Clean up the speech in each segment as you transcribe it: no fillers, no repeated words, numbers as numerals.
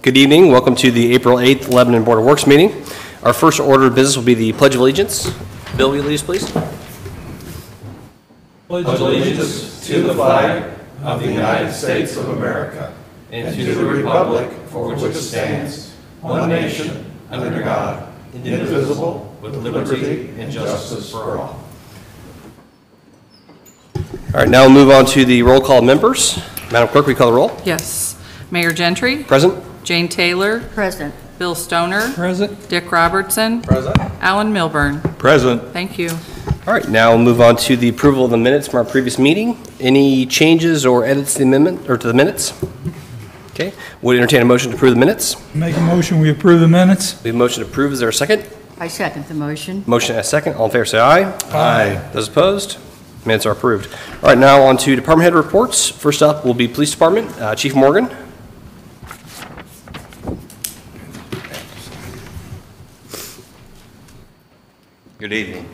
Good evening. Welcome to the April 8th Lebanon Board of Works meeting. Our first order of business will be the Pledge of Allegiance. Bill, will you lead us, please? Pledge allegiance to the flag of the United States of America and to the republic for which it stands, one nation, under God, indivisible, with liberty and justice for all. All right, now we'll move on to the roll call members. Madam Clerk, will you call the roll? Yes. Mayor Gentry? Present. Jane Taylor? Present. Bill Stoner? Present. Dick Robertson? Present. Alan Milburn? Present. Thank you. All right, now we'll move on to the approval of the minutes from our previous meeting. Any changes or edits to the amendment or to the minutes? Okay, would entertain a motion to approve the minutes. Make a motion, we approve the minutes. We have a motion to approve. Is there a second? I second the motion. Motion and a second. All in favor say aye. Aye. Those opposed? Minutes are approved. All right, now on to department head reports. First up will be Police Department. Chief Morgan. Good evening.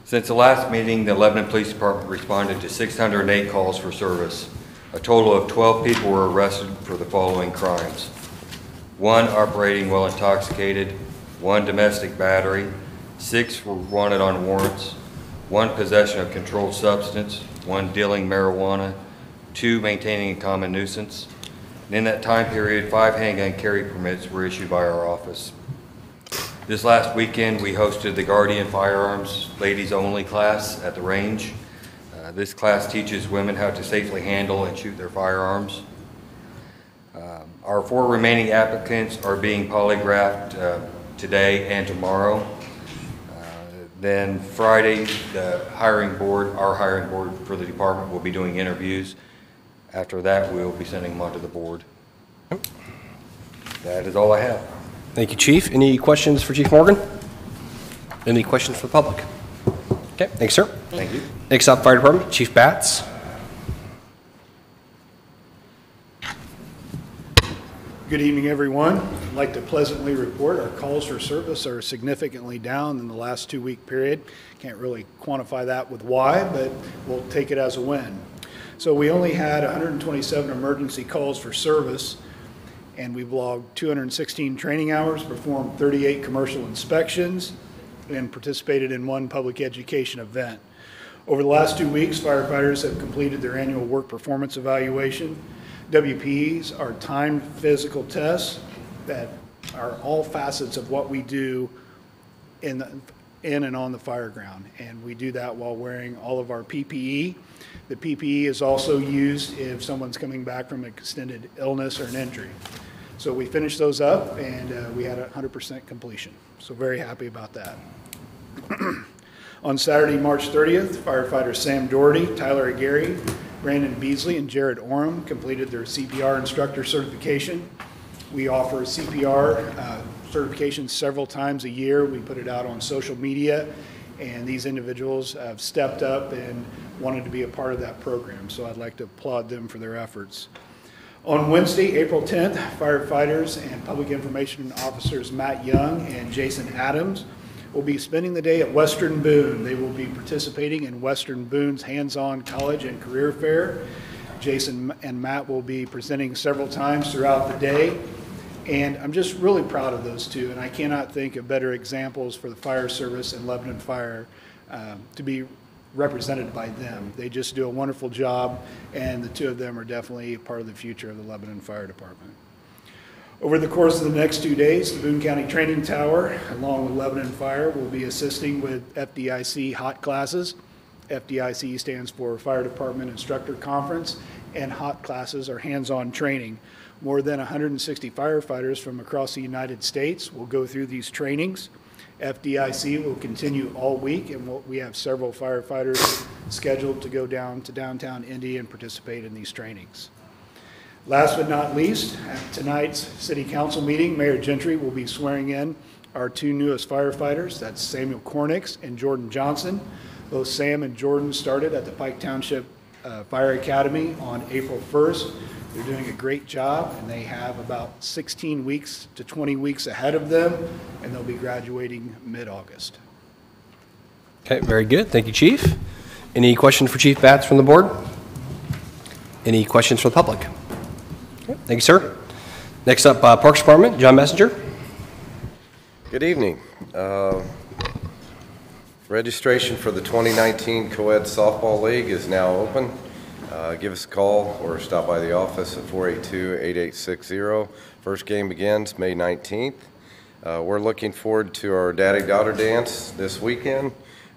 Since the last meeting, the Lebanon Police Department responded to 608 calls for service. A total of 12 people were arrested for the following crimes: 1 operating while intoxicated, 1 domestic battery, 6 were wanted on warrants, 1 possession of controlled substance, 1 dealing marijuana, 2 maintaining a common nuisance. And in that time period, 5 handgun carry permits were issued by our office. This last weekend, we hosted the Guardian Firearms Ladies Only class at the range. This class teaches women how to safely handle and shoot their firearms. Our 4 remaining applicants are being polygraphed today and tomorrow. Then Friday, our hiring board for the department will be doing interviews. After that, we'll be sending them onto the board. That is all I have. Thank you, Chief. Any questions for Chief Morgan? Any questions for the public? Okay, thanks, sir. Thank you. Next up, Fire Department, Chief Batts. Good evening, everyone. I'd like to pleasantly report our calls for service are significantly down in the last 2-week period. Can't really quantify that with why, but we'll take it as a win. So we only had 127 emergency calls for service, and we've logged 216 training hours, performed 38 commercial inspections, and participated in 1 public education event. Over the last 2 weeks, firefighters have completed their annual work performance evaluation. WPEs are timed physical tests that are all facets of what we do in and on the fire ground, and we do that while wearing all of our PPE. The PPE is also used if someone's coming back from an extended illness or an injury. So we finished those up, and we had 100% completion. So very happy about that. On Saturday, March 30th, firefighters Sam Doherty, Tyler Aguirre, Brandon Beasley, and Jared Orem completed their CPR instructor certification. We offer CPR certification several times a year. We put it out on social media, and these individuals have stepped up and wanted to be a part of that program. So I'd like to applaud them for their efforts. On Wednesday, April 10th, firefighters and public information officers Matt Young and Jason Adams will be spending the day at Western Boone. They will be participating in Western Boone's hands-on college and career fair. Jason and Matt will be presenting several times throughout the day. And I'm just really proud of those two, and I cannot think of better examples for the fire service and Lebanon Fire to be represented by them. They just do a wonderful job, and the two of them are definitely part of the future of the Lebanon Fire Department. Over the course of the next 2 days, the Boone County Training Tower, along with Lebanon Fire, will be assisting with FDIC HOT classes. FDIC stands for Fire Department Instructor Conference, and HOT classes are hands-on training. More than 160 firefighters from across the United States will go through these trainings. FDIC will continue all week, and we have several firefighters scheduled to go down to downtown Indy and participate in these trainings. Last but not least, at tonight's City Council meeting, Mayor Gentry will be swearing in our 2 newest firefighters. That's Samuel Cornix and Jordan Johnson. Both Sam and Jordan started at the Pike Township Fire Academy on April 1st. They're doing a great job, and they have about 16 weeks to 20 weeks ahead of them, and they'll be graduating mid-August. Okay, very good. Thank you, Chief. Any questions for Chief Batts from the board? Any questions for the public? Okay, thank you, sir. Next up, Parks Department, John Messenger. Good evening. Registration for the 2019 Co-Ed Softball League is now open. Give us a call or stop by the office at 482-8860. First game begins May 19th. We're looking forward to our daddy-daughter dance this weekend.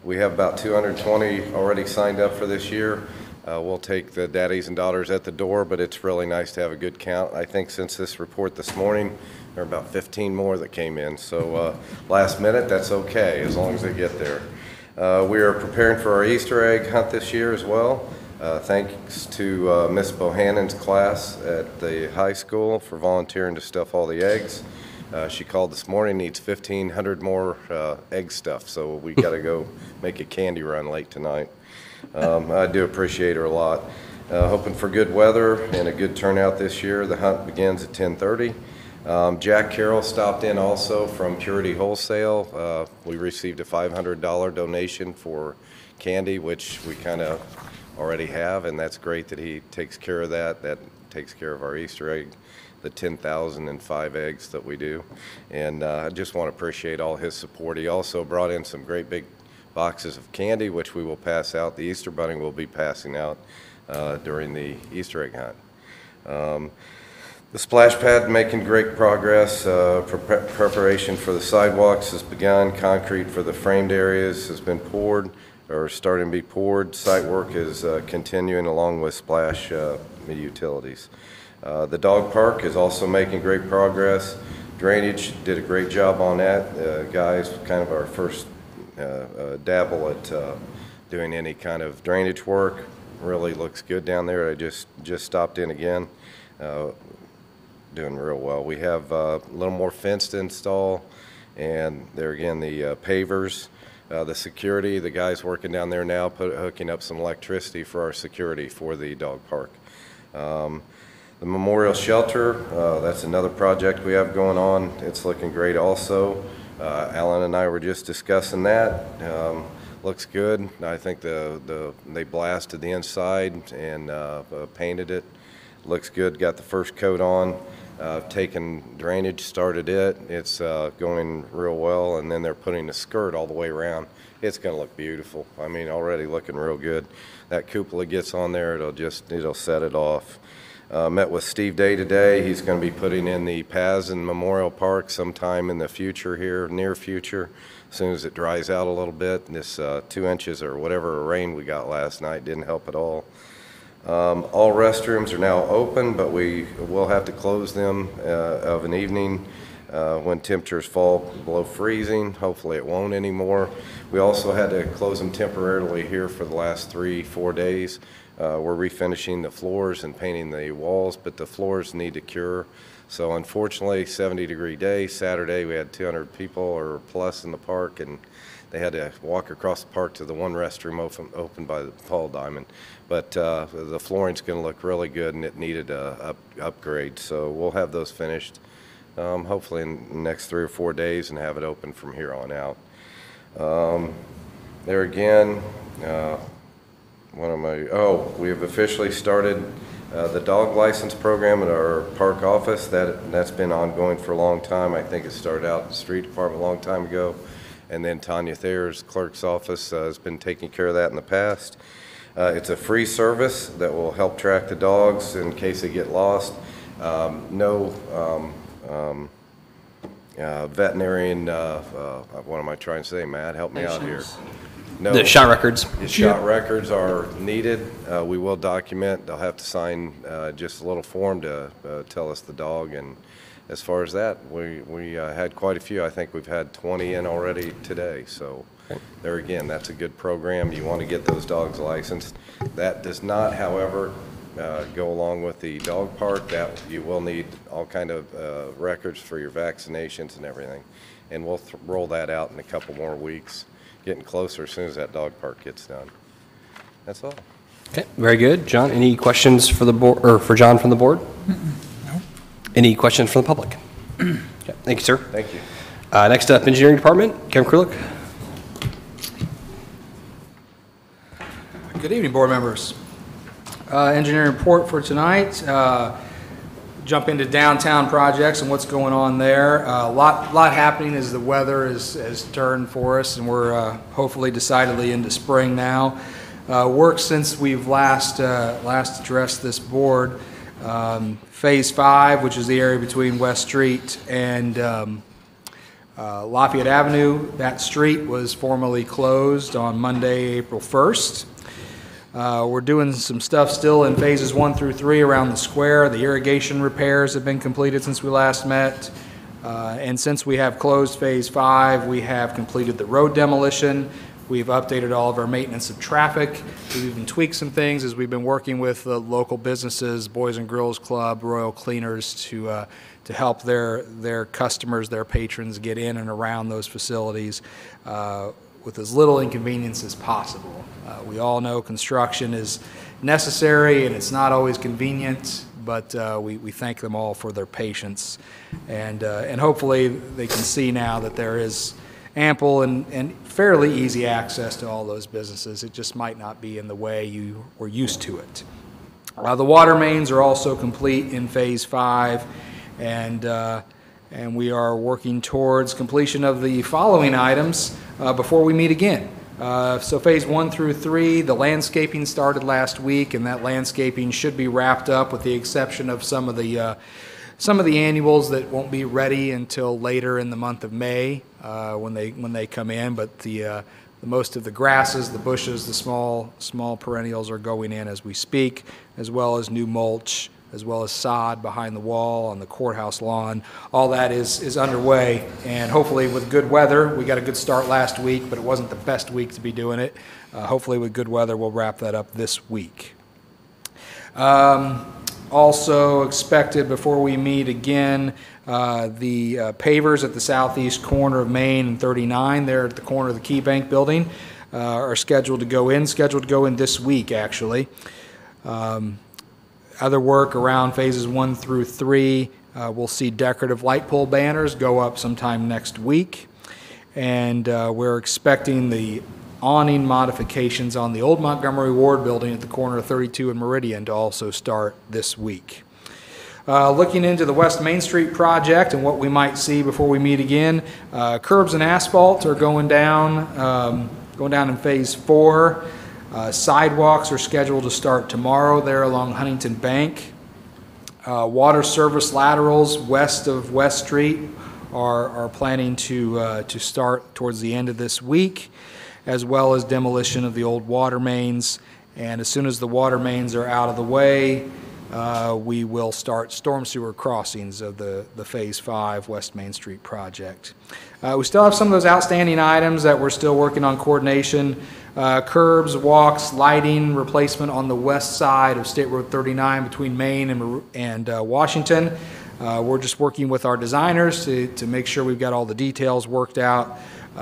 We have about 220 already signed up for this year. We'll take the daddies and daughters at the door, but it's really nice to have a good count. I think since this report this morning, there are about 15 more that came in. So last minute, that's okay, as long as they get there. We are preparing for our Easter egg hunt this year as well. Thanks to Miss Bohannon's class at the high school for volunteering to stuff all the eggs. She called this morning, needs 1,500 more egg stuff, so we got to go make a candy run late tonight. I do appreciate her a lot. Hoping for good weather and a good turnout this year. The hunt begins at 10:30. Jack Carroll stopped in also from Purity Wholesale. We received a $500 donation for candy, which we kind of already have, and that's great that he takes care of that. That takes care of our Easter egg, the 10,005 eggs that we do. And I just want to appreciate all his support. He also brought in some great big boxes of candy, which we will pass out. The Easter Bunny will be passing out during the Easter egg hunt. The splash pad making great progress. Preparation for the sidewalks has begun. Concrete for the framed areas has been poured or starting to be poured. Site work is continuing along with splash utilities. The dog park is also making great progress. Drainage did a great job on that. Guys, kind of our first dabble at doing any kind of drainage work. Really looks good down there. I just stopped in again. Doing real well. We have a little more fence to install, and there again the pavers, the security, the guys working down there now hooking up some electricity for our security for the dog park. The memorial shelter, that's another project we have going on. It's looking great also. Alan and I were just discussing that. Looks good. I think they blasted the inside and painted it. Looks good. Got the first coat on. Taken drainage, started it. It's going real well, and then they're putting a skirt all the way around. It's going to look beautiful. I mean, already looking real good. That cupola gets on there, it'll set it off. Met with Steve Day today. He's going to be putting in the paths in Memorial Park sometime in the future here, near future, as soon as it dries out a little bit. This 2 inches or whatever rain we got last night didn't help at all. All restrooms are now open, but we will have to close them of an evening when temperatures fall below freezing. Hopefully it won't anymore. We also had to close them temporarily here for the last 3-4 days. We're refinishing the floors and painting the walls, but the floors need to cure. So unfortunately, 70-degree day. Saturday we had 200 people or plus in the park, and they had to walk across the park to the one restroom open by the Paul Diamond. But the flooring's going to look really good, and it needed a upgrade. So we'll have those finished hopefully in the next 3 or 4 days and have it open from here on out. There again, we have officially started the dog license program at our park office. That's been ongoing for a long time. I think it started out in the street department a long time ago. And then Tanya Thayer's clerk's office has been taking care of that in the past. It's a free service that will help track the dogs in case they get lost. No veterinarian, what am I trying to say, Matt? Help me out here. No, The shot records. shot records are needed. We will document. They'll have to sign just a little form to tell us the dog. And as far as that, we had quite a few. I think we've had 20 in already today. So there again, that's a good program. You want to get those dogs licensed. That does not, however, go along with the dog park. That you will need all kind of records for your vaccinations and everything. And we'll roll that out in a couple more weeks. Getting closer as soon as that dog park gets done. That's all. Okay, very good. John, any questions for the board, or for John from the board? No. Any questions from the public? Okay, thank you, sir. Thank you. Next up, Engineering Department, Kevin Krulik. Good evening, board members. Engineering report for tonight. jump into downtown projects and what's going on there. A lot happening as the weather has turned for us, and we're hopefully decidedly into spring now. Work since we've last addressed this board. Phase 5, which is the area between West Street and Lafayette Avenue, that street was formally closed on Monday, April 1st. We're doing some stuff still in phases 1 through 3 around the square. The irrigation repairs have been completed since we last met. And since we have closed phase 5, we have completed the road demolition. We've updated all of our maintenance of traffic. We've even tweaked some things as we've been working with the local businesses, Boys and Girls Club, Royal Cleaners, to help their customers, their patrons get in and around those facilities with as little inconvenience as possible. We all know construction is necessary and it's not always convenient, but we thank them all for their patience. And hopefully they can see now that there is ample and fairly easy access to all those businesses. It just might not be in the way you were used to it. The water mains are also complete in phase 5, and we are working towards completion of the following items before we meet again. So phase 1 through 3, the landscaping started last week, and that landscaping should be wrapped up with the exception of some of the annuals that won't be ready until later in the month of May when they come in. But the most of the grasses, the bushes, the small perennials are going in as we speak, as well as new mulch, as well as sod behind the wall on the courthouse lawn. All that is underway, and hopefully with good weather, we got a good start last week, but it wasn't the best week to be doing it. Hopefully with good weather, we'll wrap that up this week. Also expected before we meet again, the pavers at the southeast corner of Main and 39, there at the corner of the Key Bank building, are scheduled to go in this week, actually. Other work around phases 1 through 3, we'll see decorative light pole banners go up sometime next week. And we're expecting the awning modifications on the old Montgomery Ward building at the corner of 32 and Meridian to also start this week. Looking into the West Main Street project and what we might see before we meet again, curbs and asphalt are going down in phase 4. Sidewalks are scheduled to start tomorrow there along Huntington Bank. Water service laterals west of West Street are planning to start towards the end of this week, as well as demolition of the old water mains. And as soon as the water mains are out of the way, we will start storm sewer crossings of the Phase 5 West Main Street project. We still have some of those outstanding items that we're still working on coordination. Curbs, walks, lighting, replacement on the west side of State Road 39 between Main and Washington. We're just working with our designers to make sure we've got all the details worked out.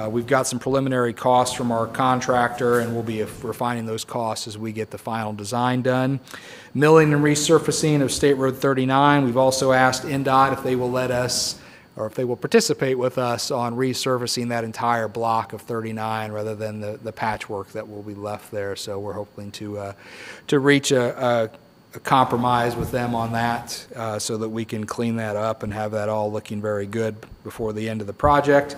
We've got some preliminary costs from our contractor, and we'll be refining those costs as we get the final design done. Milling and resurfacing of State Road 39. We've also asked NDOT if they will let us, or if they will participate with us on resurfacing that entire block of 39 rather than the patchwork that will be left there. So we're hoping to reach a compromise with them on that so that we can clean that up and have that all looking very good before the end of the project.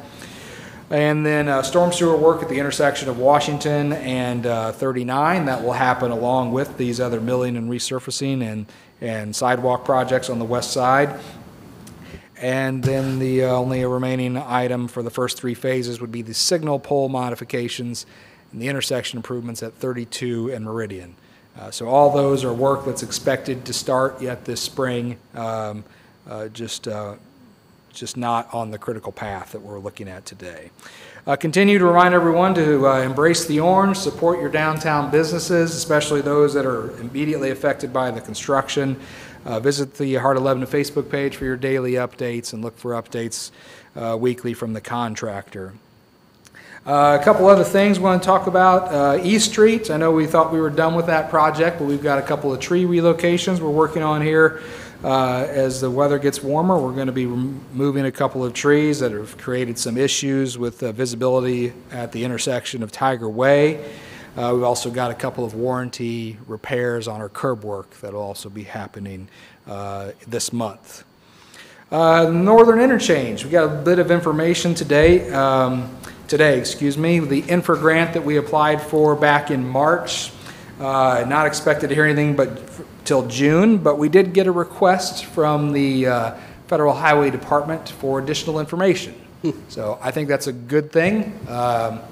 And then storm sewer work at the intersection of Washington and 39. That will happen along with these other milling and resurfacing and sidewalk projects on the west side. And then the only remaining item for the first 3 phases would be the signal pole modifications and the intersection improvements at 32 and Meridian. So all those are work that's expected to start yet this spring, just not on the critical path that we're looking at today. Continue to remind everyone to embrace the orange, support your downtown businesses, especially those that are immediately affected by the construction. Visit the Heart 11 Facebook page for your daily updates and look for updates weekly from the contractor. A couple other things we want to talk about. East Street, I know we thought we were done with that project, but we've got a couple of tree relocations we're working on here. As the weather gets warmer, we're going to be removing a couple of trees that have created some issues with visibility at the intersection of Tiger Way. We've also got a couple of warranty repairs on our curb work that'll also be happening this month. Northern Interchange, we got a bit of information today. The infra grant that we applied for back in March. Not expected to hear anything till June, but we did get a request from the Federal Highway Department for additional information. So I think that's a good thing.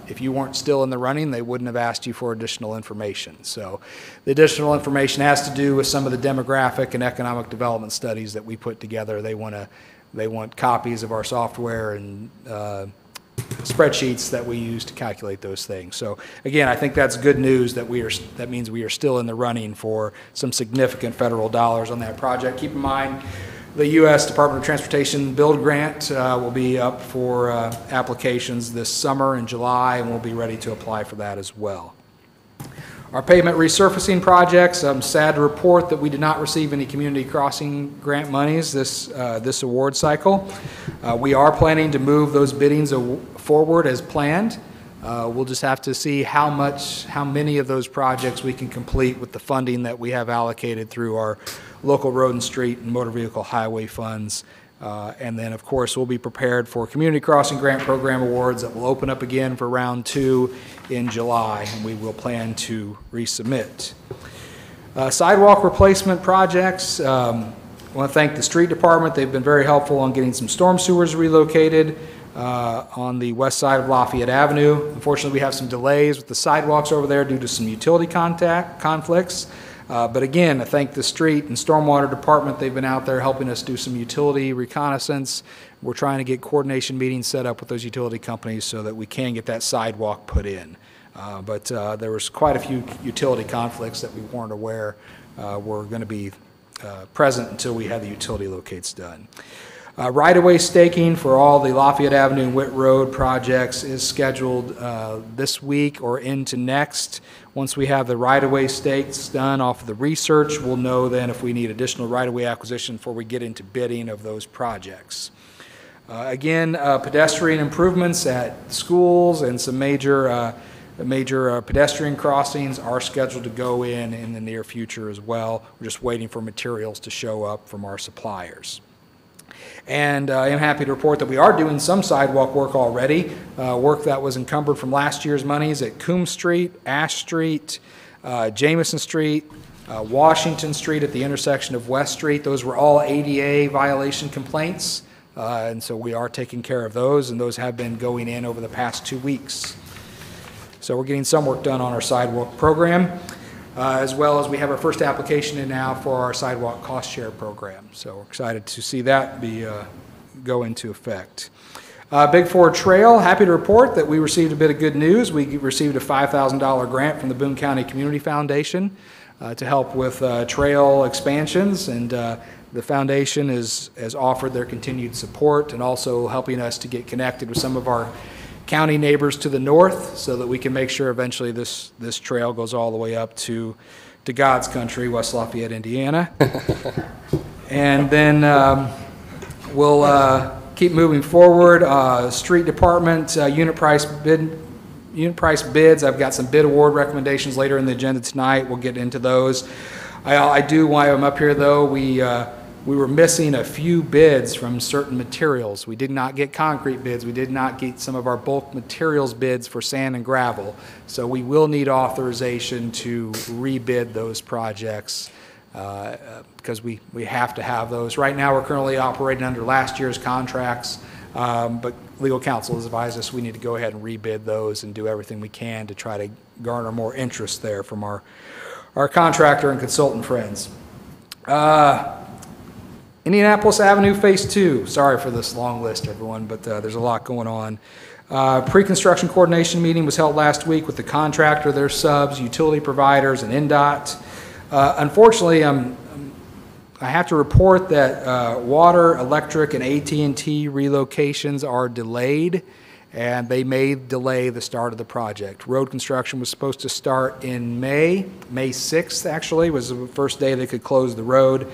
If you weren't still in the running, they wouldn't have asked you for additional information. So the additional information has to do with some of the demographic and economic development studies that we put together. They want copies of our software and spreadsheets that we use to calculate those things. So again, I think that's good news that that means we are still in the running for some significant federal dollars on that project. Keep in mind, the U.S. Department of Transportation Build Grant will be up for applications this summer in July, and we'll be ready to apply for that as well. Our pavement resurfacing projects, I'm sad to report that we did not receive any community crossing grant monies this award cycle. We are planning to move those biddings forward as planned. We'll just have to see how many of those projects we can complete with the funding that we have allocated through our local road and street and motor vehicle highway funds. And then, of course, we'll be prepared for Community Crossing Grant Program awards that will open up again for round 2 in July, and we will plan to resubmit. Sidewalk replacement projects. I want to thank the street department. They've been very helpful on getting some storm sewers relocated on the west side of Lafayette Avenue. Unfortunately, we have some delays with the sidewalks over there due to some utility conflicts. But again, I thank the street and stormwater department. They've been out there helping us do some utility reconnaissance. We're trying to get coordination meetings set up with those utility companies so that we can get that sidewalk put in. But there was quite a few utility conflicts that we weren't aware were going to be present until we had the utility locates done. Right-of-way staking for all the Lafayette Avenue and Witt Road projects is scheduled this week or into next. Once we have the right-of-way stakes done off of the research, we'll know then if we need additional right-of-way acquisition before we get into bidding of those projects. Again, pedestrian improvements at schools and some major pedestrian crossings are scheduled to go in the near future as well. We're just waiting for materials to show up from our suppliers. And I am happy to report that we are doing some sidewalk work already, work that was encumbered from last year's monies at Coombs Street, Ash Street, Jameson Street, Washington Street at the intersection of West Street. Those were all ADA violation complaints, and so we are taking care of those, and those have been going in over the past 2 weeks. So we're getting some work done on our sidewalk program. As well as we have our first application in now for our sidewalk cost share program. So we're excited to see that go into effect. Big Ford Trail, happy to report that we received a bit of good news. We received a $5,000 grant from the Boone County Community Foundation to help with trail expansions, and the foundation has offered their continued support and also helping us to get connected with some of our county neighbors to the north so that we can make sure eventually this trail goes all the way up to God's country, West Lafayette, Indiana. And then we'll keep moving forward. Street department, unit price bids. I've got some bid award recommendations later in the agenda tonight. We'll get into those. I do, while I'm up here though, we were missing a few bids from certain materials. We did not get concrete bids. We did not get some of our bulk materials bids for sand and gravel. So we will need authorization to rebid those projects because we have to have those. Right now we're currently operating under last year's contracts, but legal counsel has advised us we need to go ahead and rebid those and do everything we can to try to garner more interest there from our contractor and consultant friends. Indianapolis Avenue Phase 2. Sorry for this long list, everyone, but there's a lot going on. Pre-construction coordination meeting was held last week with the contractor, their subs, utility providers, and NDOT. Unfortunately, I have to report that water, electric, and AT&T relocations are delayed, and they may delay the start of the project. Road construction was supposed to start in May 6th, actually, was the first day they could close the road.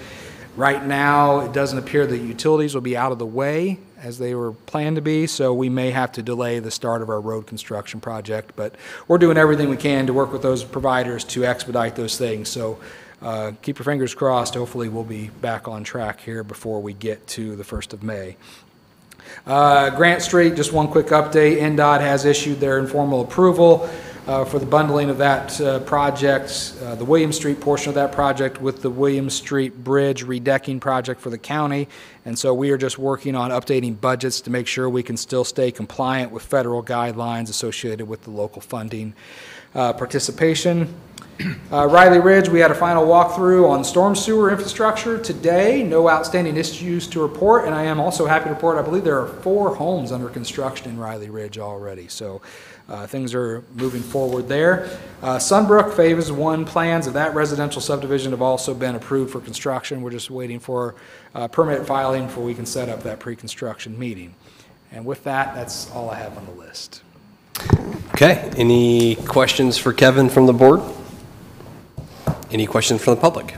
Right now, it doesn't appear that utilities will be out of the way as they were planned to be, so we may have to delay the start of our road construction project. But we're doing everything we can to work with those providers to expedite those things. So keep your fingers crossed. Hopefully, we'll be back on track here before we get to the 1st of May. Grant Street, just one quick update. NDOT has issued their informal approval for the bundling of that project, the Williams Street portion of that project with the Williams Street Bridge redecking project for the county. And so we are just working on updating budgets to make sure we can still stay compliant with federal guidelines associated with the local funding participation. Riley Ridge, we had a final walkthrough on storm sewer infrastructure today. No outstanding issues to report, and I am also happy to report I believe there are 4 homes under construction in Riley Ridge already. So things are moving forward there. Sunbrook Phase 1 plans of that residential subdivision have also been approved for construction. We're just waiting for permit filing before we can set up that pre-construction meeting. And with that, that's all I have on the list. Okay, any questions for Kevin from the board? Any questions from the public?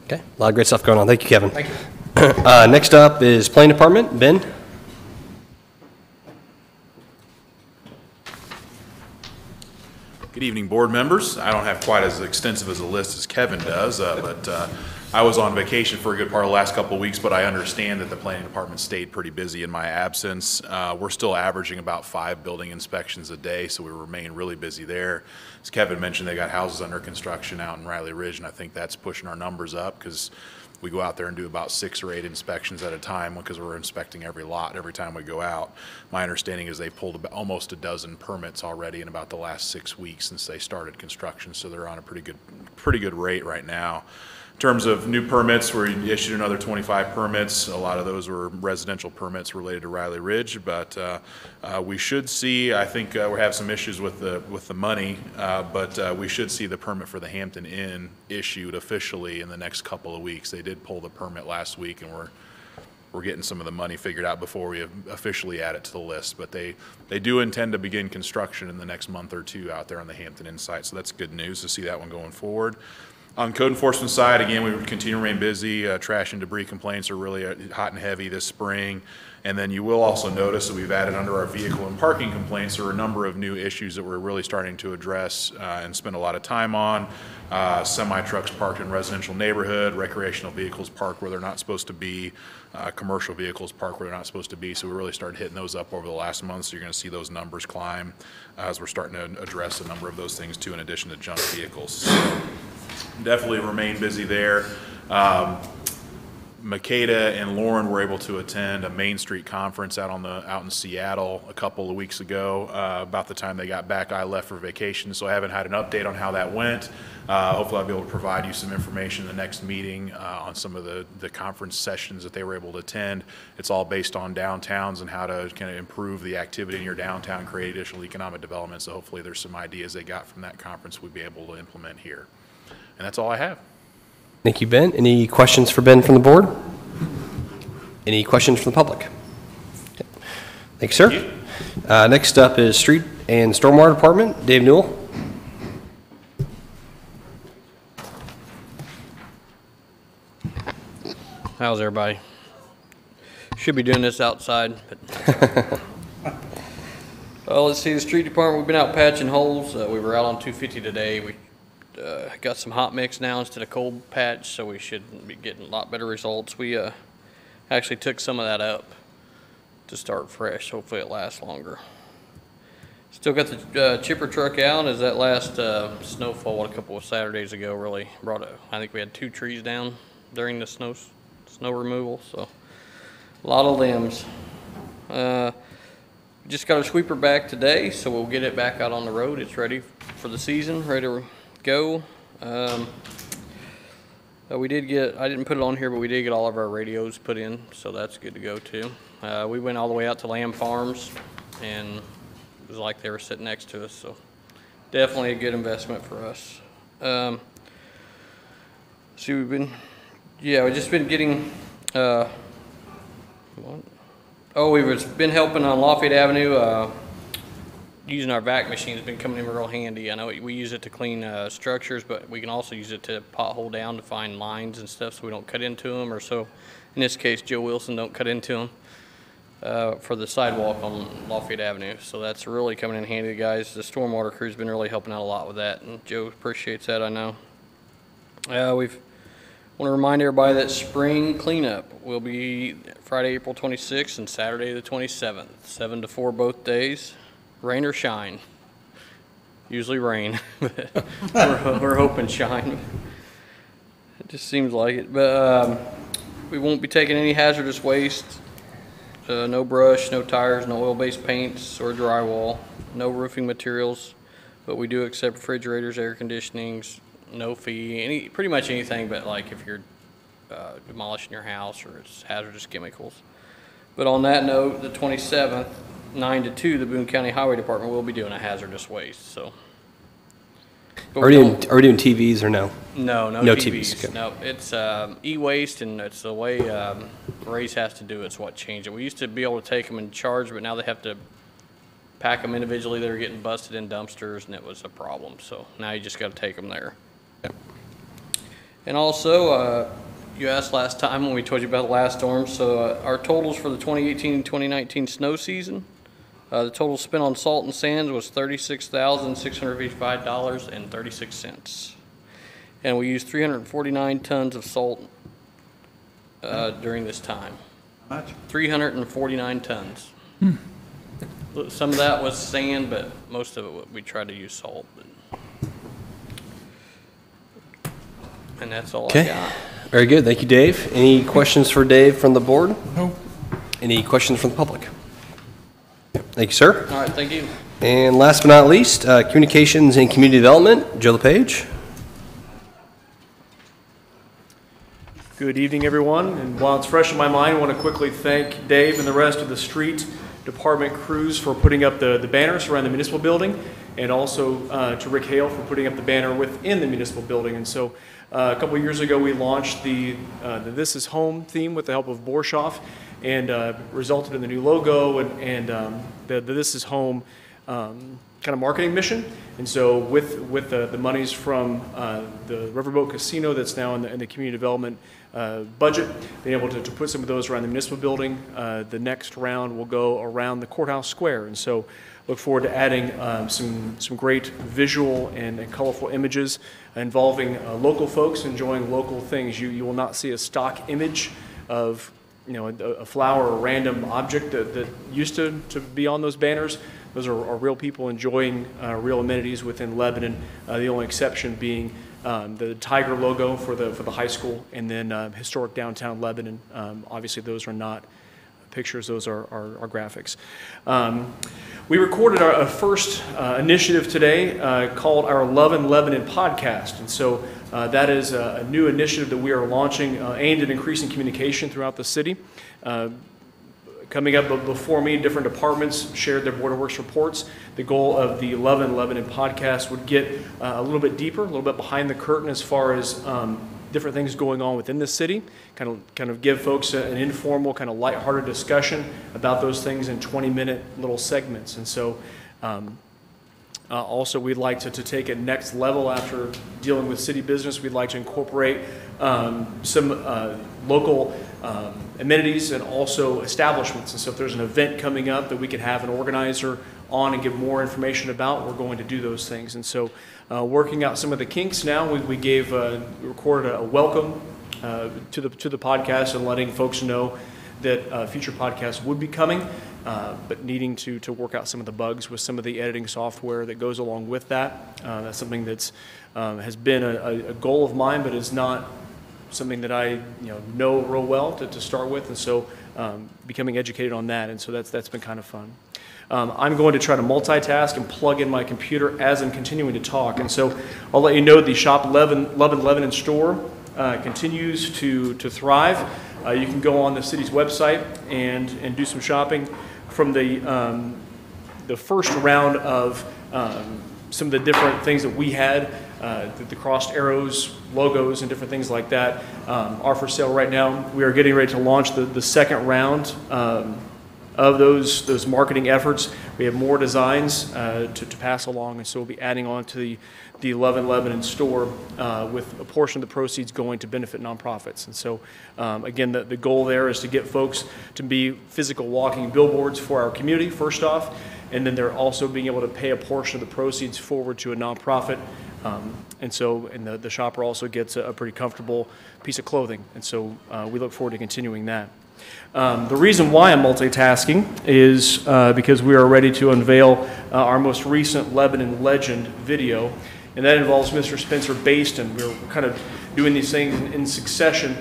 Okay, a lot of great stuff going on. Thank you, Kevin. Thank you. Next up is Planning Department. Ben? Good evening, board members. I don't have quite as extensive as a list as Kevin does, but I was on vacation for a good part of the last couple of weeks, but I understand that the planning department stayed pretty busy in my absence. We're still averaging about 5 building inspections a day, so we remain really busy there. As Kevin mentioned, they got houses under construction out in Riley Ridge, and I think that's pushing our numbers up because we go out there and do about 6 or 8 inspections at a time because we're inspecting every lot every time we go out. My understanding is they pulled about almost a dozen permits already in about the last 6 weeks since they started construction, so they're on a pretty good rate right now. In terms of new permits, we issued another 25 permits. A lot of those were residential permits related to Riley Ridge, but we should see, I think we have some issues with the money, but we should see the permit for the Hampton Inn issued officially in the next couple of weeks. They did pull the permit last week, and we're getting some of the money figured out before we officially add it to the list. But they do intend to begin construction in the next month or 2 out there on the Hampton Inn site, so that's good news to see that one going forward. On the code enforcement side, again, we continue to remain busy. Trash and debris complaints are really hot and heavy this spring. And then you will also notice that we've added under our vehicle and parking complaints, there are a number of new issues that we're really starting to address and spend a lot of time on. Semi-trucks parked in residential neighborhood, recreational vehicles parked where they're not supposed to be, commercial vehicles parked where they're not supposed to be. So we really started hitting those up over the last month. So you're going to see those numbers climb as we're starting to address a number of those things too, in addition to junk vehicles. So definitely remain busy there. Makeda and Lauren were able to attend a Main Street conference out in Seattle a couple of weeks ago. About the time they got back, I left for vacation, so I haven't had an update on how that went. Hopefully I'll be able to provide you some information in the next meeting on some of the conference sessions that they were able to attend. It's all based on downtowns and how to kind of improve the activity in your downtown, create additional economic development. So hopefully there's some ideas they got from that conference we'll be able to implement here. And that's all I have. Thank you, Ben. Any questions for Ben from the board? Any questions from the public? Okay. Thank you, sir. Thank you. Next up is Street and Stormwater Department. Dave Newell. How's everybody? Should be doing this outside, but well, let's see, the street department, we've been out patching holes. We were out on 250 today. We got some hot mix now instead of cold patch, so we should be getting a lot better results. We actually took some of that up to start fresh. Hopefully it lasts longer. Still got the chipper truck out as that last snowfall a couple of Saturdays ago really brought I think we had 2 trees down during the snow removal, so a lot of limbs. Just got our sweeper back today, so we'll get it back out on the road. It's ready for the season, ready to go. We did get, I didn't put it on here, but we did get all of our radios put in, so that's good to go too. We went all the way out to Lamb Farms, and it was like they were sitting next to us, so definitely a good investment for us. See, we've just been getting, we've been helping on Lafayette Avenue. using our vac machine has been coming in real handy. I know we use it to clean structures, but we can also use it to pothole down to find lines and stuff so we don't cut into them, or so in this case Joe Wilson don't cut into them for the sidewalk on Lafayette Avenue. So that's really coming in handy, guys. The stormwater crew's been really helping out a lot with that, and Joe appreciates that, I know. We've want to remind everybody that spring cleanup will be Friday, April 26th and Saturday the 27th, 7 to 4 both days, rain or shine. Usually rain, but we're hoping shine. It just seems like it. But we won't be taking any hazardous waste, no brush, no tires, no oil-based paints or drywall, no roofing materials, but we do accept refrigerators, air conditionings, no fee, pretty much anything but like if you're demolishing your house or it's hazardous chemicals. But on that note, the 27th, 9 to 2, the Boone County Highway Department will be doing a hazardous waste. So, Are we doing TVs or no? No TVs. Okay. No, it's e-waste, and it's the way Ray's has to do it. It's what changed it. We used to be able to take them and charge, but now they have to pack them individually. They were getting busted in dumpsters, and it was a problem. So now you just got to take them there. And also, you asked last time when we told you about the last storm, so our totals for the 2018-2019 snow season, the total spent on salt and sands was $36,655.36. And we used 349 tons of salt during this time. How much? 349 tons. Some of that was sand, but most of it we tried to use salt. And that's all I got. Very good. Thank you, Dave. Any questions for Dave from the board? No. Any questions from the public? Thank you, sir. All right, thank you. And last but not least, Communications and Community Development, Joe LePage. Good evening, everyone. And while it's fresh in my mind, I want to quickly thank Dave and the rest of the street department crews for putting up the banners around the municipal building, and also to Rick Hale for putting up the banner within the municipal building. And so a couple of years ago, we launched the This Is Home theme with the help of Borshoff, and resulted in the new logo and the This Is Home kind of marketing mission. And so with the monies from the Riverboat Casino that's now in the community development budget, being able to put some of those around the municipal building, the next round will go around the courthouse square. And so look forward to adding some great visual and colorful images involving local folks enjoying local things. You will not see a stock image of a flower or a random object that used to be on those banners. Those are real people enjoying real amenities within Lebanon. The only exception being the tiger logo for the high school, and then historic downtown Lebanon. Obviously, those are not pictures; those are graphics. We recorded our first initiative today called our Love in Lebanon podcast, and so that is a new initiative that we are launching aimed at increasing communication throughout the city. Coming up before me, different departments shared their Board of Works reports. The goal of the Love in Lebanon podcast would get a little bit deeper, a little bit behind the curtain as far as different things going on within the city, kind of give folks an informal, kind of lighthearted discussion about those things in 20-minute little segments. And so also we'd like to take it next level after dealing with city business. We'd like to incorporate some local amenities and also establishments. And so if there's an event coming up that we could have an organizer on and give more information about, we're going to do those things. And so working out some of the kinks now, we recorded a welcome to the podcast and letting folks know that future podcasts would be coming, but needing to work out some of the bugs with some of the editing software that goes along with that. That's something that's has been a goal of mine, but is not something that I know real well to start with, and so becoming educated on that, and so that's been kind of fun. I'm going to try to multitask and plug in my computer as I'm continuing to talk, and so I'll let you know the Shop Love in Lebanon store continues to thrive. You can go on the city's website and do some shopping. From the first round of some of the different things that we had, the crossed arrows, logos, and different things like that are for sale right now. We are getting ready to launch the second round of of those marketing efforts. We have more designs to pass along, and so we'll be adding on to the 11 Lebanon store with a portion of the proceeds going to benefit nonprofits. And so, again, the goal there is to get folks to be physical walking billboards for our community, first off, and then they're also being able to pay a portion of the proceeds forward to a nonprofit. And the shopper also gets a pretty comfortable piece of clothing. And so we look forward to continuing that. The reason why I'm multitasking is because we are ready to unveil our most recent Lebanon Legend video, and that involves Mr. Spencer Baston. We're kind of doing these things in succession.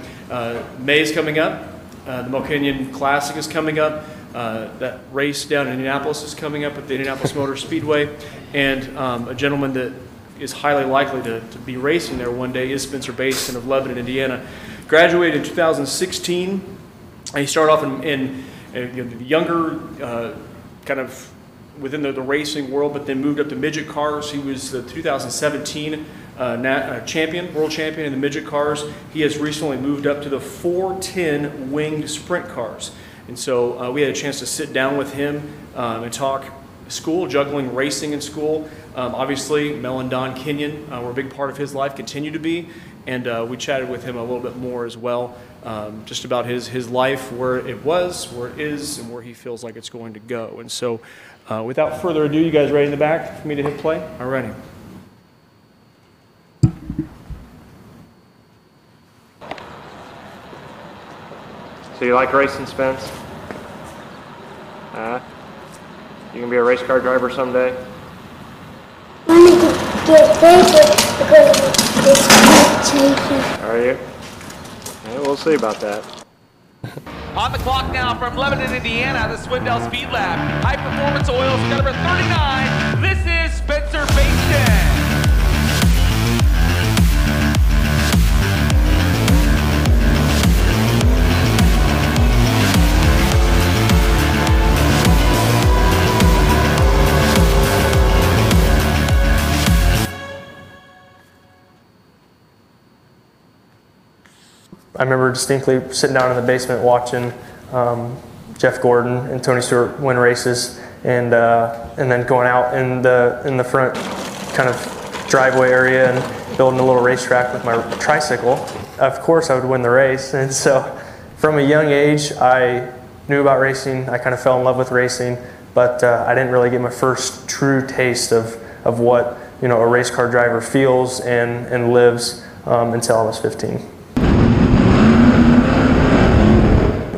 May is coming up. The Melkenyan Classic is coming up. That race down in Indianapolis is coming up at the Indianapolis Motor Speedway, and a gentleman that is highly likely to be racing there one day is Spencer Baston of Lebanon, Indiana. Graduated in 2016. He started off in the younger, kind of within the racing world, but then moved up to midget cars. He was the 2017 world champion in the midget cars. He has recently moved up to the 410 winged sprint cars. And so we had a chance to sit down with him and talk school, juggling racing in school. Obviously, Mel and Don Kenyon were a big part of his life, continue to be, and we chatted with him a little bit more as well, just about his life, where it was, where it is, and where he feels like it's going to go. And so, without further ado, you guys ready in the back for me to hit play? All righty. So you like racing, Spence? You gonna be a race car driver someday? I want to get bigger because it's changing. Are you? Yeah, we'll see about that. On the clock now from Lebanon, Indiana, the Swindell Speed Lab. High Performance Oils, number 39. This is Spencer Baston. I remember distinctly sitting down in the basement watching Jeff Gordon and Tony Stewart win races, and then going out in the front kind of driveway area and building a little racetrack with my tricycle. Of course, I would win the race, and so from a young age, I knew about racing. I kind of fell in love with racing, but I didn't really get my first true taste of what a race car driver feels and lives until I was 15.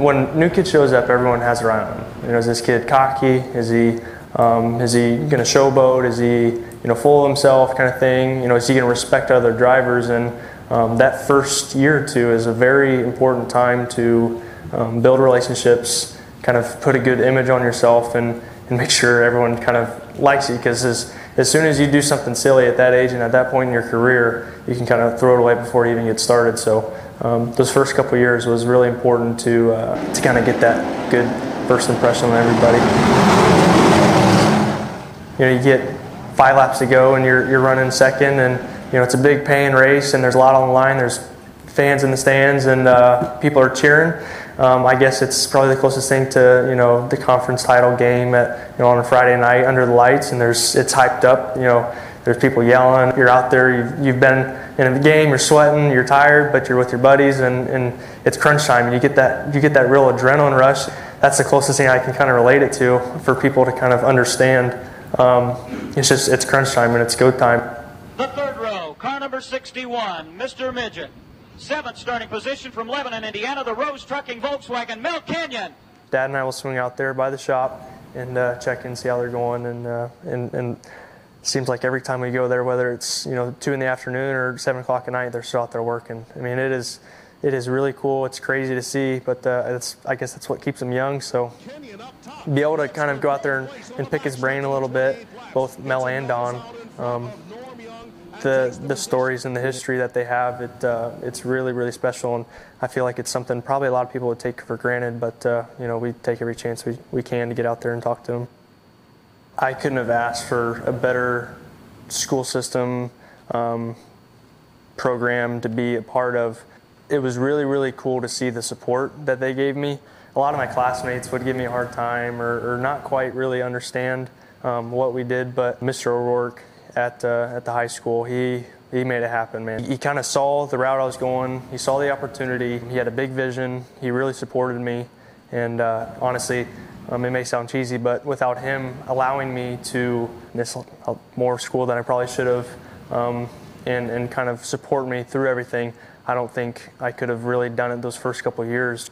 When new kid shows up, everyone has their eye on him. Is this kid cocky? Is he going to showboat? Is he full of himself, kind of thing? Is he going to respect other drivers? And that first year or two is a very important time to build relationships, kind of put a good image on yourself, and make sure everyone kind of likes you. Because as soon as you do something silly at that age and at that point in your career, you can kind of throw it away before you even get started. So those first couple years was really important to kind of get that good first impression on everybody. You get 5 laps to go and you're running second, and it's a big paying race and there's a lot on the line. There's fans in the stands and people are cheering. I guess it's probably the closest thing to the conference title game at on a Friday night under the lights, and it's hyped up. There's people yelling. You're out there. You've been in the game. You're sweating. You're tired, but you're with your buddies, and it's crunch time. And you get that real adrenaline rush. That's the closest thing I can kind of relate it to for people to kind of understand. It's crunch time and it's go time. The third row, car number 61, Mr. Midget. 7th starting position from Lebanon, Indiana, the Rose Trucking Volkswagen, Mel Kenyon. Dad and I will swing out there by the shop and check in, see how they're going, and it seems like every time we go there, whether it's 2 in the afternoon or 7 o'clock at night, they're still out there working. I mean, it is really cool. It's crazy to see, but I guess that's what keeps them young. So be able to kind of go out there and pick his brain a little bit, both Mel and Don. The stories and the history that they have, it's really, really special, and I feel like it's something probably a lot of people would take for granted, but we take every chance we can to get out there and talk to them. I couldn't have asked for a better school system program to be a part of. It was really, really cool to see the support that they gave me. a lot of my classmates would give me a hard time or not quite really understand what we did, but Mr. O'Rourke at the high school, he made it happen, man. He kind of saw the route I was going. He saw the opportunity. He had a big vision. He really supported me. And honestly, it may sound cheesy, but without him allowing me to miss more school than I probably should have and kind of support me through everything, I don't think I could have really done it those first couple of years.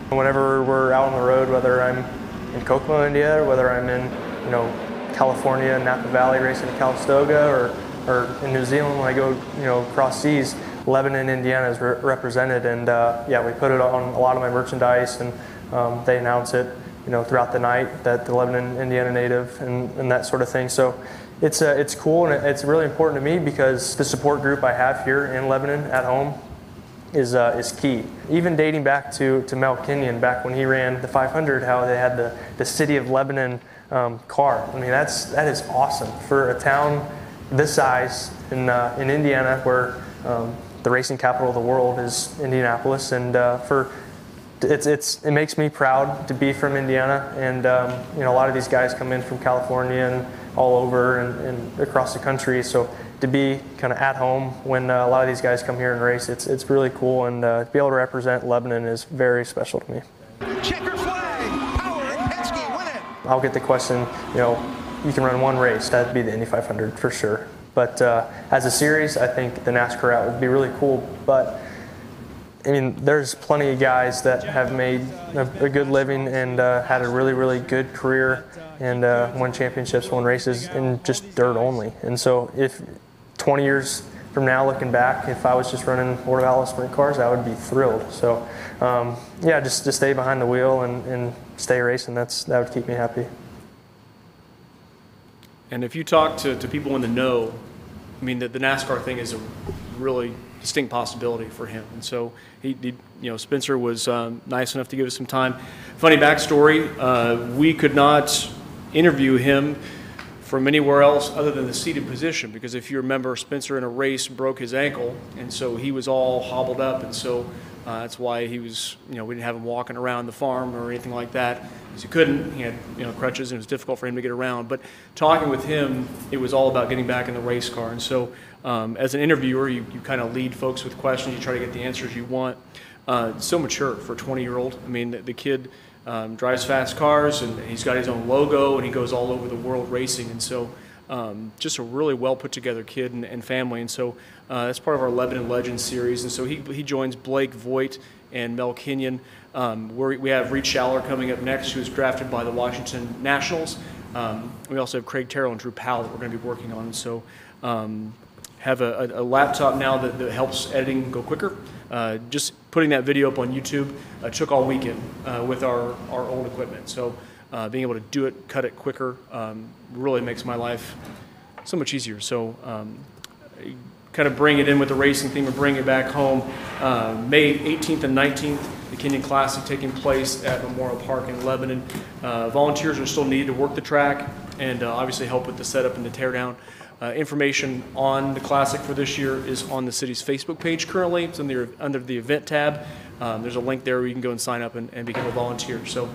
Whenever we're out on the road, whether I'm in Kokomo, India, or whether I'm in, California, Napa Valley racing in Calistoga, or in New Zealand when I go, across seas, Lebanon, Indiana is represented, and yeah, we put it on a lot of my merchandise, and they announce it, throughout the night that the Lebanon, Indiana native, and that sort of thing. So it's cool, and it's really important to me because the support group I have here in Lebanon at home is key. Even dating back to Mel Kenyon, back when he ran the 500, how they had the City of Lebanon car. I mean, that is awesome for a town this size in Indiana, where the racing capital of the world is Indianapolis, and it makes me proud to be from Indiana. And a lot of these guys come in from California and all over and across the country. So to be kind of at home when a lot of these guys come here and race, it's really cool, and to be able to represent Lebanon is very special to me. Checker flag, Power and Penske win it. I'll get the question, you can run one race, that'd be the Indy 500 for sure. But as a series, I think the NASCAR route would be really cool. But I mean, there's plenty of guys that have made a good living and had a really, really good career and won championships, won races in just dirt only. And so if 20 years from now, looking back, if I was just running Order of Outlaw sprint cars, I would be thrilled. So yeah, just to stay behind the wheel and stay racing, that would keep me happy. And if you talk to people in the know, I mean, the NASCAR thing is a really distinct possibility for him. And so Spencer was nice enough to give us some time. Funny backstory, we could not interview him from anywhere else other than the seated position, because if you remember, Spencer in a race broke his ankle, and so he was all hobbled up, and so that's why he was, we didn't have him walking around the farm or anything like that, because he couldn't. He had, crutches, and it was difficult for him to get around. But talking with him, it was all about getting back in the race car. And so as an interviewer, you kind of lead folks with questions. You try to get the answers you want. So mature for a 20-year-old. I mean, the kid drives fast cars, and he's got his own logo, and he goes all over the world racing. And so just a really well put together kid and family. And so that's part of our Lebanon Legends series. And so he joins Blake Voigt and Mel Kenyon. We have Reed Schaller coming up next, who was drafted by the Washington Nationals. We also have Craig Terrell and Drew Powell that we're going to be working on. And so have a laptop now that helps editing go quicker. Just putting that video up on YouTube took all weekend with our old equipment. So being able to do it, cut it quicker, really makes my life so much easier. So kind of bring it in with the racing theme and bring it back home. May 18th and 19th, the Kenyon Classic taking place at Memorial Park in Lebanon. Volunteers are still needed to work the track and obviously help with the setup and the teardown. Information on the Classic for this year is on the city's Facebook page currently. It's under the event tab. There's a link there where you can go and sign up and become a volunteer. So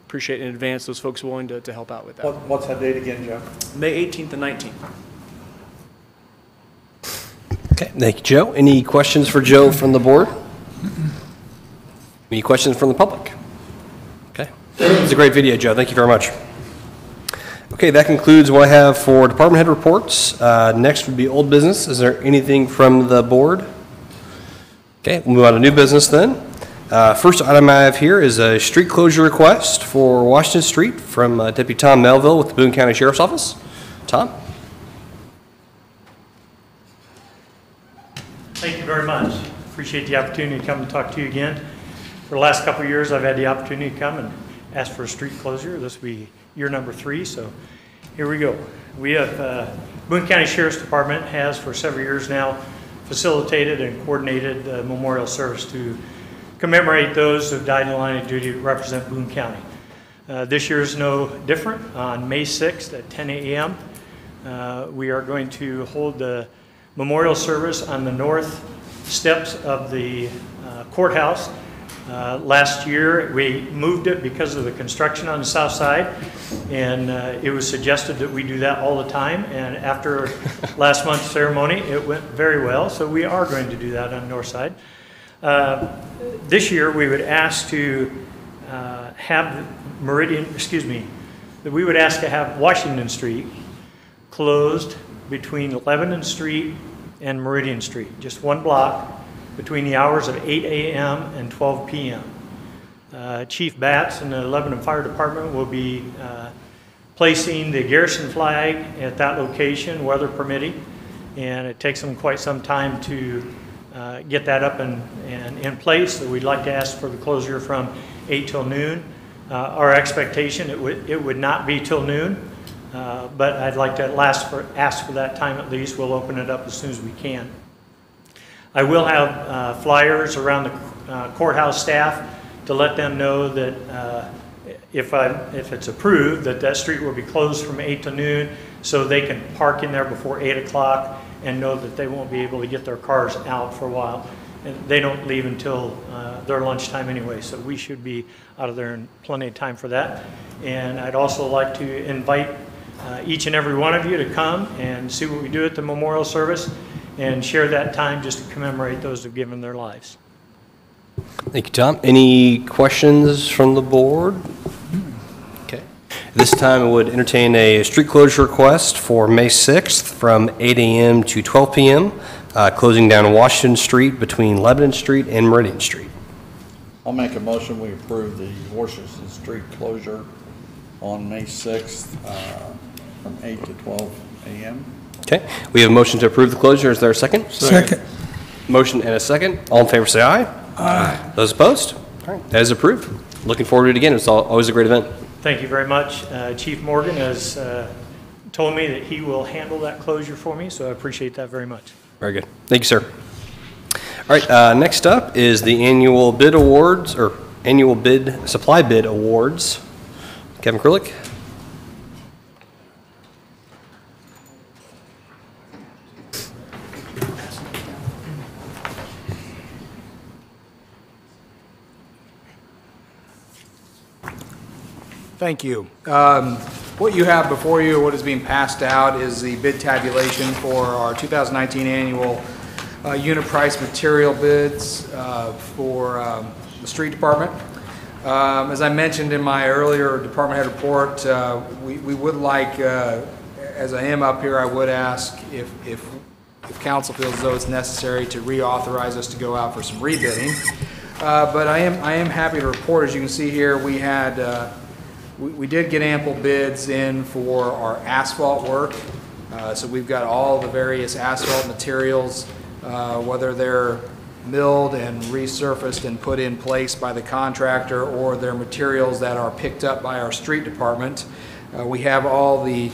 appreciate in advance those folks willing to help out with that. What's that date again, Joe? May 18th and 19th. Okay, thank you, Joe. Any questions for Joe from the board? Any questions from the public? Okay, it's a great video, Joe. Thank you very much. Okay, that concludes what I have for department head reports. Next would be old business. Is there anything from the board? Okay, we'll move on to new business then. First item I have here is a street closure request for Washington Street from Deputy Tom Melville with the Boone County Sheriff's Office. Tom? Thank you very much. Appreciate the opportunity to come and talk to you again. For the last couple of years, I've had the opportunity to come and ask for a street closure. This will be year number 3, so here we go. We have, Boone County Sheriff's Department has for several years now facilitated and coordinated the memorial service to commemorate those who have died in the line of duty to represent Boone County. This year is no different. On May 6th at 10 a.m., we are going to hold the memorial service on the north steps of the courthouse. Last year, we moved it because of the construction on the south side, and it was suggested that we do that all the time, and after last month's ceremony, it went very well, so we are going to do that on the north side. This year, we would ask to have we would ask to have Washington Street closed between Lebanon Street and Meridian Street, just one block, between the hours of 8 a.m. and 12 p.m. Chief Batts and the Lebanon Fire Department will be placing the garrison flag at that location, weather permitting, and it takes them quite some time to get that up and in place. So we'd like to ask for the closure from 8 till noon. Our expectation, it would not be till noon, but I'd like to ask for that time at least. We'll open it up as soon as we can. I will have flyers around the courthouse staff to let them know that if it's approved, that street will be closed from 8 to noon, so they can park in there before 8 o'clock and know that they won't be able to get their cars out for a while. And they don't leave until their lunchtime anyway, so we should be out of there in plenty of time for that. And I'd also like to invite each and every one of you to come and see what we do at the memorial service and share that time just to commemorate those who've given their lives. Thank you, Tom. Any questions from the board? Okay. This time I would entertain a street closure request for May 6th from 8 a.m. to 12 p.m., closing down Washington Street between Lebanon Street and Meridian Street. I'll make a motion we approve the Washington Street closure on May 6th from 8 to 12 a.m. Okay. We have a motion to approve the closure. Is there a second? Second. Motion and a second. All in favor say aye. Aye. Those opposed? All right. That is approved. Looking forward to it again. It's always a great event. Thank you very much. Chief Morgan has told me that he will handle that closure for me, so I appreciate that very much. Very good. Thank you, sir. All right. Next up is the annual bid awards, or annual bid, supply bid awards. Kevin Krulik. Thank you. What you have before you, what is being passed out, is the bid tabulation for our 2019 annual unit price material bids for the street department. As I mentioned in my earlier department head report, we would like, as I am up here, I would ask if council feels as though it's necessary to reauthorize us to go out for some rebidding. But I am happy to report, as you can see here, we had we did get ample bids in for our asphalt work. So we've got all the various asphalt materials, whether they're milled and resurfaced and put in place by the contractor, or they're materials that are picked up by our street department. We have all the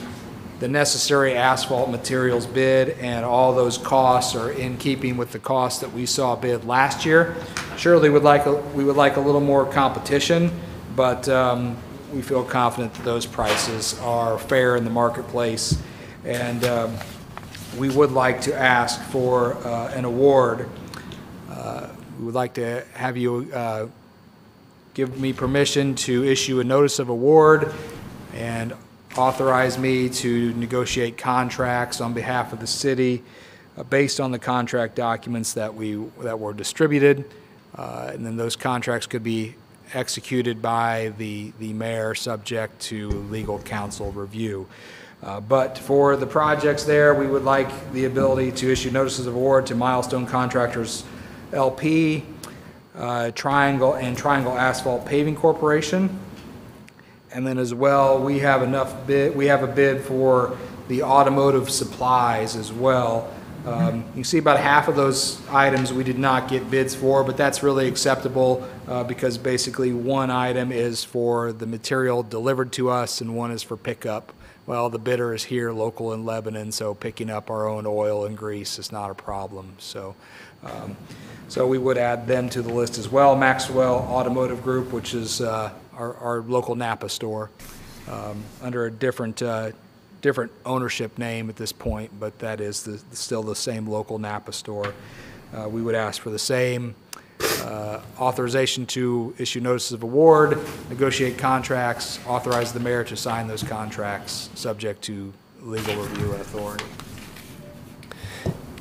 necessary asphalt materials bid, and all those costs are in keeping with the costs that we saw bid last year. Surely we would like a little more competition, but we feel confident that those prices are fair in the marketplace, and we would like to ask for an award. We would like to have you give me permission to issue a notice of award and authorize me to negotiate contracts on behalf of the city based on the contract documents that were distributed, and then those contracts could be executed by the mayor, subject to legal counsel review. But for the projects there, we would like the ability to issue notices of award to Milestone Contractors LP, Triangle Asphalt Paving Corporation, and then as well we have a bid for the automotive supplies as well. You can see about half of those items we did not get bids for, but that's really acceptable because basically one item is for the material delivered to us and one is for pickup. Well, the bidder is here local in Lebanon, so picking up our own oil and grease is not a problem. So we would add them to the list as well. Maxwell Automotive Group, which is our local Napa store, under a different ownership name at this point, but that is still the same local Napa store. We would ask for the same. authorization to issue notices of award, negotiate contracts, authorize the mayor to sign those contracts, subject to legal review and authority.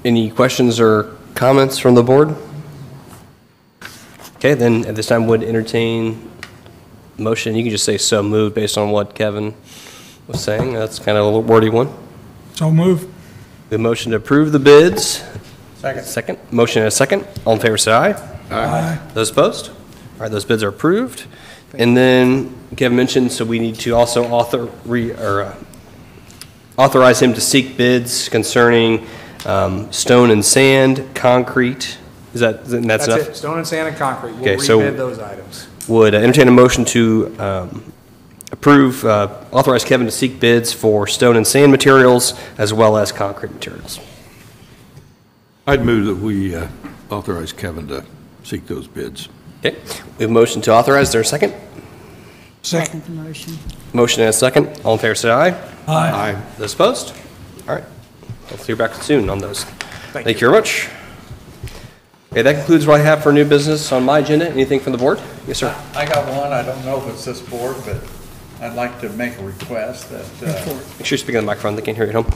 Any questions or comments from the board? Okay, then at this time would entertain motion. You can just say so moved based on what Kevin was saying. That's kind of a wordy one. So move. The motion to approve the bids. Second. Second. Motion and a second. All in favor, say aye. Aye. Those opposed? All right, those bids are approved. And then Kevin mentioned, so we need to also authorize him to seek bids concerning stone and sand, concrete. That's enough? It. Stone and sand and concrete. We'll Okay, so rebid those items. would entertain a motion to authorize Kevin to seek bids for stone and sand materials as well as concrete materials. I'd move that we authorize Kevin to seek those bids. Okay, we have a motion to authorize. Is there a second? Second. The motion. Motion and a second. All in favor, say aye. Aye. Those opposed? All right. Hopefully you're back soon on those. Thank you very much. Okay, that concludes what I have for new business on my agenda. Anything from the board? Yes, sir. I got one. I don't know if it's this board, but I'd like to make a request that, Make sure you speak on the microphone. They can't hear you at home.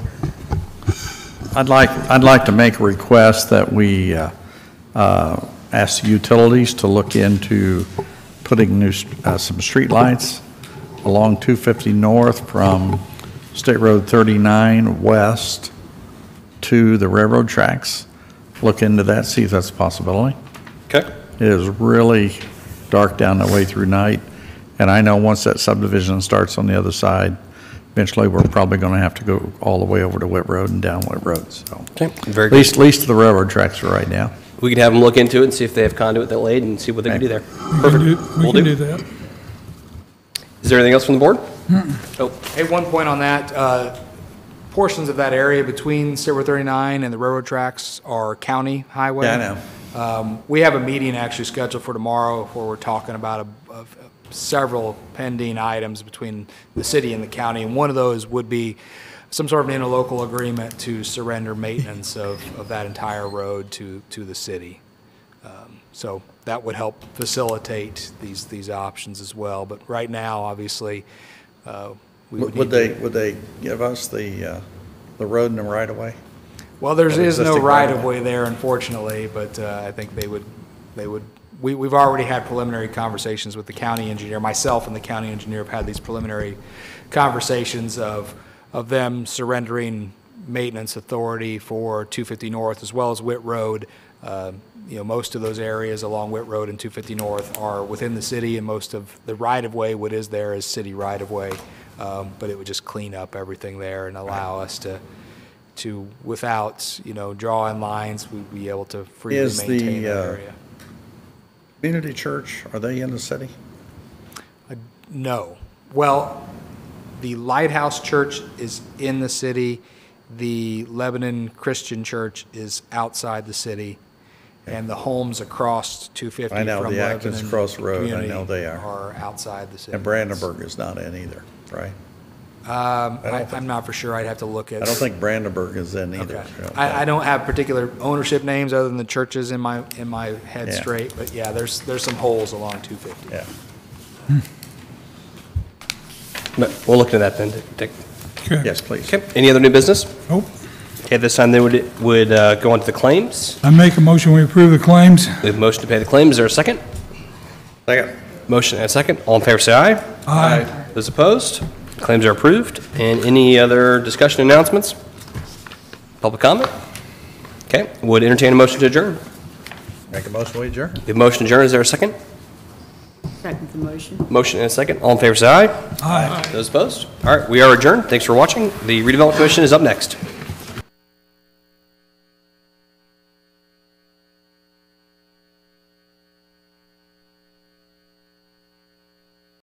I'd like to make a request that we ask the utilities to look into putting new some street lights along 250 north from State Road 39 west to the railroad tracks. Look into that, see if that's a possibility. Okay. It is really dark down the way through night, and I know once that subdivision starts on the other side, eventually we're probably going to have to go all the way over to Whit Road and down Whit Road. So, Okay, very at good. least to the railroad tracks for right now. We could have them look into it and see if they have conduit that laid and see what they can do there. Perfect. We can do that. Is there anything else from the board? Oh, Hey, one point on that. Portions of that area between State Road 39 and the railroad tracks are county highway. Yeah, I know. We have a meeting actually scheduled for tomorrow where we're talking about several pending items between the city and the county, and one of those would be some sort of an interlocal agreement to surrender maintenance of that entire road to the city. So that would help facilitate these options as well. But right now, obviously, Would they give us the road and the right of way? Well, there is no existing right-of-way there, unfortunately, but I think they would. We've already had preliminary conversations with the county engineer. Myself and the county engineer have had these preliminary conversations of them surrendering maintenance authority for 250 North as well as Whit Road. Most of those areas along Whit Road and 250 North are within the city, and most of the right-of-way, what is there, is city right-of-way. But it would just clean up everything there and allow us to without, drawing lines, we'd be able to freely maintain that area. Community church, are they in the city? No. Well, the Lighthouse Church is in the city. The Lebanon Christian Church is outside the city. And the homes across 250 I know, from the Atkins Lebanon Cross Road, I community know they are. Are outside the city. And Brandenburg is not in either, right? I'm not for sure. I'd have to look at. I don't think Brandenburg is in either. Okay. I don't have particular ownership names other than the churches in my head Yeah. straight, but yeah, there's some holes along 250. Yeah. but we'll look into that then, Dick. Okay. Yes, please. Okay, any other new business? Nope. Okay, this time they would go on to the claims. I make a motion, we approve the claims. We have a motion to pay the claims. Is there a second? Second. Motion and a second. All in favor, say aye. Aye. Those opposed? Claims are approved. And any other discussion announcements? Public comment? Okay, would entertain a motion to adjourn. Make a motion, we adjourn. We have a motion to adjourn. Is there a second? Second the motion. Motion and a second. All in favor, say aye. Aye. Those opposed? All right, we are adjourned. Thanks for watching. The redevelopment commission is up next.